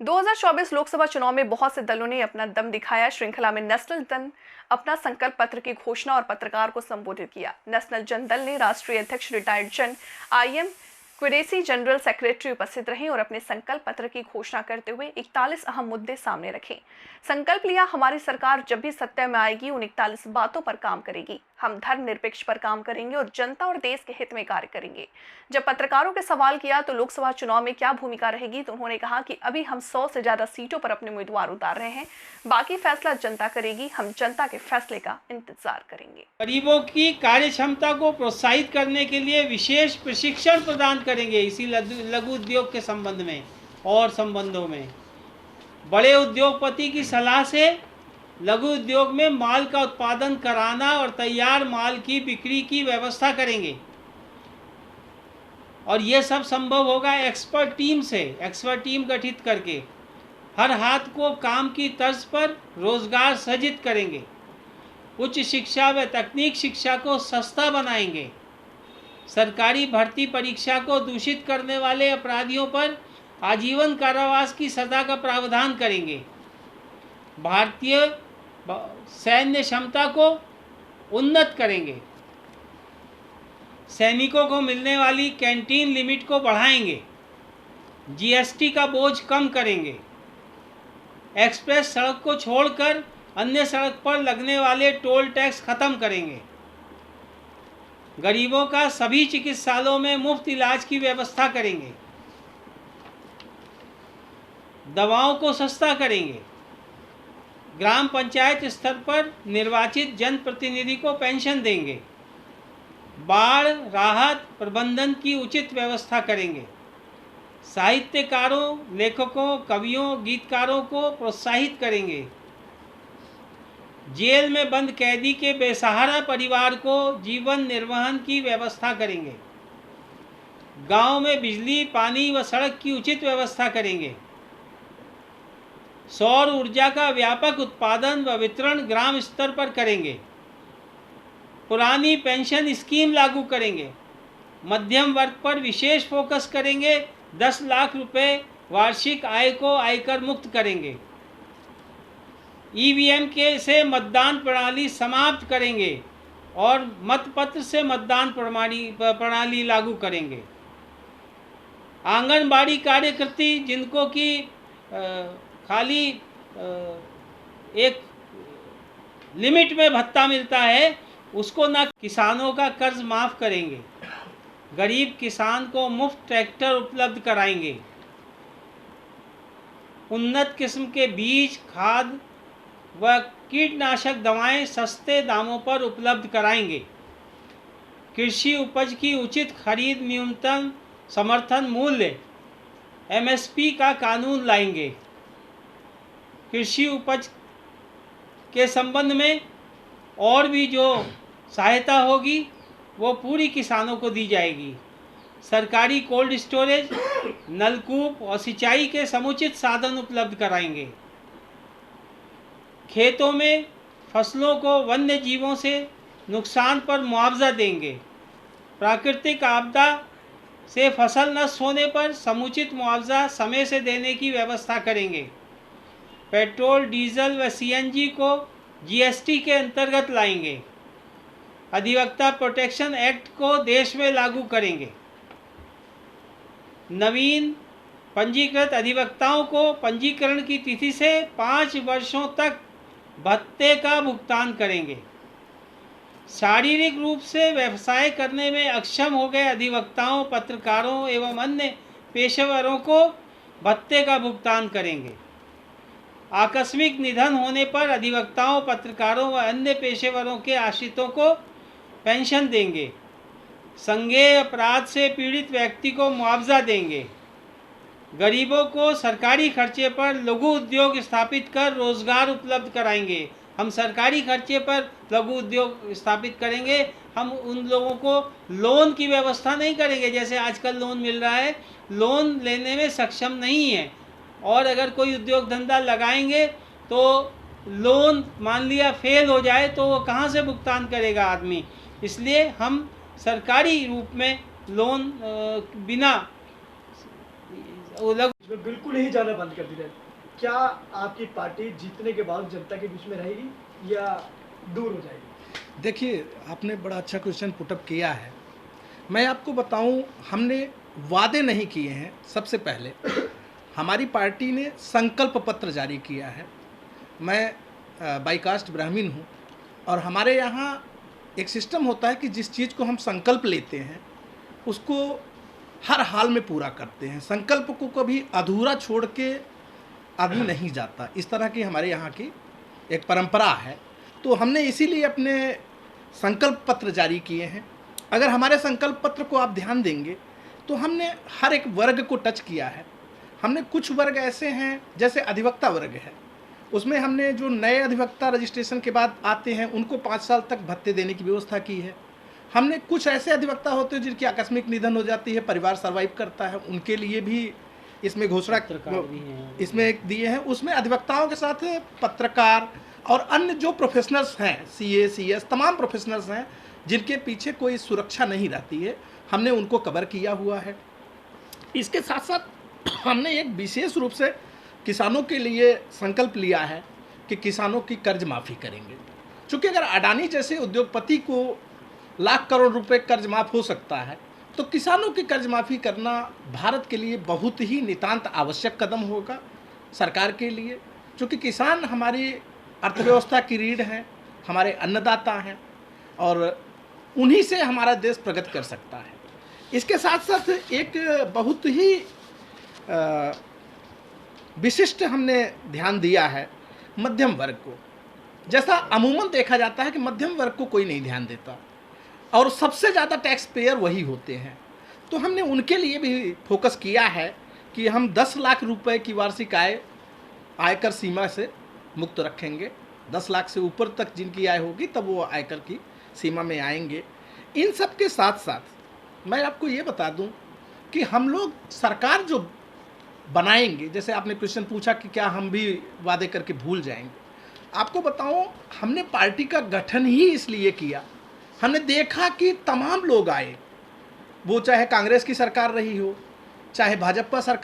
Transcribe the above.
2024 लोकसभा चुनाव में बहुत से दलों ने अपना दम दिखाया। श्रृंखला में नेशनल दल अपना संकल्प पत्र की घोषणा और पत्रकार को संबोधित किया। नेशनल जनदल ने राष्ट्रीय अध्यक्ष रिटायर्ड जन आईएम क्वेरेसी जनरल सेक्रेटरी उपस्थित रहे और अपने संकल्प पत्र की घोषणा करते हुए 41 अहम मुद्दे सामने रखे। संकल्प लिया, हमारी सरकार जब भी सत्ता में आएगी उन 41 बातों पर काम करेगी। हम धर्मनिरपेक्ष पर काम करेंगे और जनता और देश के हित में कार्य करेंगे। जब पत्रकारों के सवाल किया तो लोकसभा चुनाव में क्या भूमिका रहेगी, तो उन्होंने कहा कि अभी हम 100 से ज्यादा सीटों पर अपने उम्मीदवार उतार रहे हैं, बाकी फैसला जनता करेगी। हम जनता के फैसले का इंतजार करेंगे। गरीबों की कार्य क्षमता को प्रोत्साहित करने के लिए विशेष प्रशिक्षण प्रदान करेंगे। इसी लघु उद्योग के संबंध में और संबंधों में बड़े उद्योगपति की सलाह से लघु उद्योग में माल का उत्पादन कराना और तैयार माल की बिक्री की व्यवस्था करेंगे। और ये सब संभव होगा एक्सपर्ट टीम से, एक्सपर्ट टीम गठित करके। हर हाथ को काम की तर्ज पर रोजगार सृजित करेंगे। उच्च शिक्षा व तकनीक शिक्षा को सस्ता बनाएंगे। सरकारी भर्ती परीक्षा को दूषित करने वाले अपराधियों पर आजीवन कारावास की सजा का प्रावधान करेंगे। भारतीय सैन्य क्षमता को उन्नत करेंगे। सैनिकों को मिलने वाली कैंटीन लिमिट को बढ़ाएंगे। जीएसटी का बोझ कम करेंगे। एक्सप्रेस सड़क को छोड़कर अन्य सड़क पर लगने वाले टोल टैक्स खत्म करेंगे। गरीबों का सभी चिकित्सालयों में मुफ्त इलाज की व्यवस्था करेंगे। दवाओं को सस्ता करेंगे। ग्राम पंचायत स्तर पर निर्वाचित जनप्रतिनिधि को पेंशन देंगे। बाढ़ राहत प्रबंधन की उचित व्यवस्था करेंगे। साहित्यकारों, लेखकों, कवियों, गीतकारों को प्रोत्साहित करेंगे। जेल में बंद कैदी के बेसहारा परिवार को जीवन निर्वहन की व्यवस्था करेंगे। गांव में बिजली, पानी व सड़क की उचित व्यवस्था करेंगे। सौर ऊर्जा का व्यापक उत्पादन व वितरण ग्राम स्तर पर करेंगे। पुरानी पेंशन स्कीम लागू करेंगे। मध्यम वर्ग पर विशेष फोकस करेंगे। 10 लाख रुपए वार्षिक आय को आयकर मुक्त करेंगे। ईवीएम के से मतदान प्रणाली समाप्त करेंगे और मतपत्र से मतदान प्रणाली लागू करेंगे। आंगनबाड़ी कार्यकर्ती जिनको कि खाली एक लिमिट में भत्ता मिलता है, उसको ना। किसानों का कर्ज माफ़ करेंगे। गरीब किसान को मुफ्त ट्रैक्टर उपलब्ध कराएंगे। उन्नत किस्म के बीज, खाद व कीटनाशक दवाएं सस्ते दामों पर उपलब्ध कराएंगे। कृषि उपज की उचित खरीद, न्यूनतम समर्थन मूल्य एमएसपी का कानून लाएंगे। कृषि उपज के संबंध में और भी जो सहायता होगी वो पूरी किसानों को दी जाएगी। सरकारी कोल्ड स्टोरेज, नलकूप और सिंचाई के समुचित साधन उपलब्ध कराएंगे। खेतों में फसलों को वन्य जीवों से नुकसान पर मुआवजा देंगे। प्राकृतिक आपदा से फसल नष्ट होने पर समुचित मुआवजा समय से देने की व्यवस्था करेंगे। पेट्रोल, डीजल व सीएनजी को जीएसटी के अंतर्गत लाएंगे। अधिवक्ता प्रोटेक्शन एक्ट को देश में लागू करेंगे। नवीन पंजीकृत अधिवक्ताओं को पंजीकरण की तिथि से 5 वर्षों तक भत्ते का भुगतान करेंगे। शारीरिक रूप से व्यवसाय करने में अक्षम हो गए अधिवक्ताओं, पत्रकारों एवं अन्य पेशेवरों को भत्ते का भुगतान करेंगे। आकस्मिक निधन होने पर अधिवक्ताओं, पत्रकारों व अन्य पेशेवरों के आश्रितों को पेंशन देंगे। संज्ञेय अपराध से पीड़ित व्यक्ति को मुआवजा देंगे। गरीबों को सरकारी खर्चे पर लघु उद्योग स्थापित कर रोजगार उपलब्ध कराएंगे। हम सरकारी खर्चे पर लघु उद्योग स्थापित करेंगे। हम उन लोगों को लोन की व्यवस्था नहीं करेंगे। जैसे आजकल लोन मिल रहा है, लोन लेने में सक्षम नहीं है, और अगर कोई उद्योग धंधा लगाएंगे तो लोन मान लिया फेल हो जाए तो वो कहाँ से भुगतान करेगा आदमी। इसलिए हम सरकारी रूप में लोन बिना उसमें बिल्कुल ही जाना बंद कर दिया। क्या आपकी पार्टी जीतने के बाद जनता के बीच में रहेगी या दूर हो जाएगी? देखिए, आपने बड़ा अच्छा क्वेश्चन पुटअप किया है। मैं आपको बताऊं, हमने वादे नहीं किए हैं। सबसे पहले हमारी पार्टी ने संकल्प पत्र जारी किया है। मैं बाई कास्ट ब्राह्मण हूं और हमारे यहाँ एक सिस्टम होता है कि जिस चीज़ को हम संकल्प लेते हैं उसको हर हाल में पूरा करते हैं। संकल्प को कभी अधूरा छोड़ के आदमी नहीं जाता। इस तरह की हमारे यहाँ की एक परंपरा है। तो हमने इसीलिए अपने संकल्प पत्र जारी किए हैं। अगर हमारे संकल्प पत्र को आप ध्यान देंगे तो हमने हर एक वर्ग को टच किया है। हमने कुछ वर्ग ऐसे हैं, जैसे अधिवक्ता वर्ग है, उसमें हमने जो नए अधिवक्ता रजिस्ट्रेशन के बाद आते हैं उनको 5 साल तक भत्ते देने की व्यवस्था की है। हमने कुछ ऐसे अधिवक्ता होते हैं जिनकी आकस्मिक निधन हो जाती है, परिवार सर्वाइव करता है, उनके लिए भी इसमें घोषणा इसमें एक दिए हैं। उसमें अधिवक्ताओं के साथ पत्रकार और अन्य जो प्रोफेशनल्स हैं, सीए सीएस तमाम प्रोफेशनल्स हैं जिनके पीछे कोई सुरक्षा नहीं रहती है, हमने उनको कवर किया हुआ है। इसके साथ साथ हमने एक विशेष रूप से किसानों के लिए संकल्प लिया है कि किसानों की कर्ज माफ़ी करेंगे। चूँकि अगर अडानी जैसे उद्योगपति को लाख करोड़ रुपए कर्ज माफ़ हो सकता है तो किसानों की कर्ज माफ़ी करना भारत के लिए बहुत ही नितांत आवश्यक कदम होगा सरकार के लिए। चूँकि किसान हमारी अर्थव्यवस्था की रीढ़ हैं, हमारे अन्नदाता हैं और उन्हीं से हमारा देश प्रगति कर सकता है। इसके साथ साथ एक बहुत ही विशिष्ट हमने ध्यान दिया है मध्यम वर्ग को। जैसा अमूमन देखा जाता है कि मध्यम वर्ग को कोई नहीं ध्यान देता और सबसे ज़्यादा टैक्स पेयर वही होते हैं। तो हमने उनके लिए भी फोकस किया है कि हम 10 लाख रुपए की वार्षिक आय आयकर सीमा से मुक्त रखेंगे। 10 लाख से ऊपर तक जिनकी आय होगी तब वो आयकर की सीमा में आएंगे। इन सब के साथ साथ मैं आपको ये बता दूं कि हम लोग सरकार जो बनाएंगे, जैसे आपने क्वेश्चन पूछा कि क्या हम भी वादे करके भूल जाएंगे, आपको बताऊं हमने पार्टी का गठन ही इसलिए किया। हमने देखा कि तमाम लोग आए, वो चाहे कांग्रेस की सरकार रही हो, चाहे भाजपा सरकार